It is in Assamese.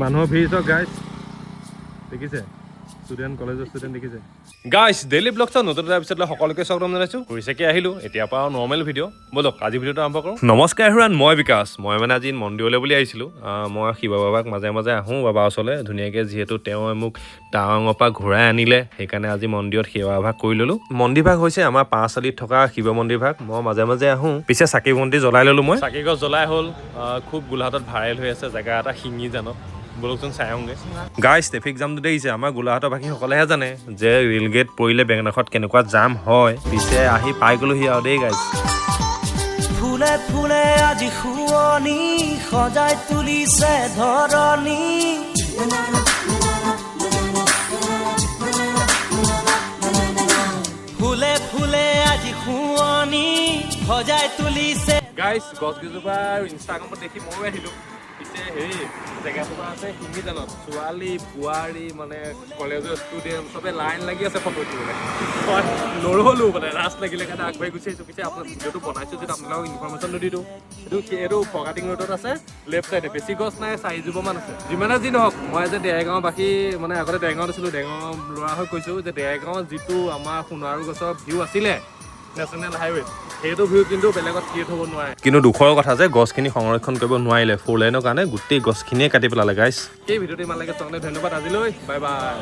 মানুহৰ ভিৰ চক গাইছ দেখিছে ষ্টুডেণ্ট কলেজৰ ষ্টুডেণ্ট দেখিছে গাইছ ডেইলি ব্লগছৰ নতুন এটা এপিছডলৈ সকলোকে স্বাগতম জনাইছোঁ হৈছেকে আহিলোঁ এতিয়াৰ পৰা নৰ্মেল ভিডিঅ' ব'লক আজি ভিডিঅ'টো আৰম্ভ কৰোঁ নমস্কাৰ এভৰিৱান মই বিকাশ মই মানে আজি মন্দিৰলৈ বুলি আহিছিলোঁ মই শিৱ বাবাক মাজে মাজে আহোঁ বাবা ওচৰলৈ ধুনীয়াকৈ যিহেতু তেওঁ মোক টাৱাঙৰ পৰা ঘূৰাই আনিলে সেইকাৰণে আজি মন্দিৰত সেৱাভাগ কৰি ল'লোঁ মন্দিৰভাগ হৈছে আমাৰ পাঁচআলিত থকা শিৱ মন্দিৰভাগ মই মাজে মাজে আহোঁ পিছে চাকি বন্তি জ্বলাই ল'লোঁ মই চাকি গছ জ্বলাই হ'ল খুব গোলাঘাটত ভাইৰেল হৈ আছে জেগা এটা শিঙি জানত বলকচোন চাই আহোঁগৈ গাইছ ট্ৰেফিক জামটো দেখিছে আমাৰ গোলাঘাটৰ বাকীসকলেহে জানে যে ৰেল গেট পৰিলে বেঙেনাখত কেনেকুৱা জাম হয় পিছে আহি পাই গ'লোহি আৰু দেই গাইছ ফুলে ফুলে আজি শুৱনি সজাই তুলিছে ধৰণী ফুলে ফুলে আজি শুৱনি সজাই তুলিছে গাইছ গছকেইজোপা ইনষ্টাগ্ৰামত দেখি ময়ো আহিলোঁ পিছে হেৰি জেগাটোপা আছে শিঙি জানত ছোৱালী বোৱাৰী মানে কলেজৰ ষ্টুডেণ্ট চবে লাইন লাগি আছে ফটো উঠিবলৈ মই নৰহ'লোঁ মানে ৰাছ লাগিলে কাৰণে আগবাঢ়ি গুচি আহিছোঁ পিছে আপোনাৰ ভিডিঅ'টো বনাইছোঁ যদি আপোনালোকক ইনফৰ্মেশ্যনটো দি দিওঁ এইটো ফগাটিং ৰোডত আছে লেফ্ট চাইডে বেছি গছ নাই 4 জোপামান আছে যিমানে যি নহওক মই যে দেৰগাঁও বাকী মানে আগতে দেৰগাঁৱত আছিলোঁ দেৰগাঁও ল'ৰা হৈ কৈছোঁ যে দেৰগাঁৱত যিটো আমাৰ সোণাৰু গছৰ ভিউ আছিলে নেশ্যনেল হাইৱে সেইটো ভিউ কিন্তু বেলেগত ক্ৰিয়েট হ'ব নোৱাৰে কিন্তু দুখৰ কথা যে গছখিনি সংৰক্ষণ কৰিব নোৱাৰিলে 4 লাইনৰ কাৰণে গোটেই গছখিনিয়ে কাটি পেলালে গাইছ সেই ভিডিঅ'টো ইমান লাগে ধন্যবাদ আজিলৈ বাই বাই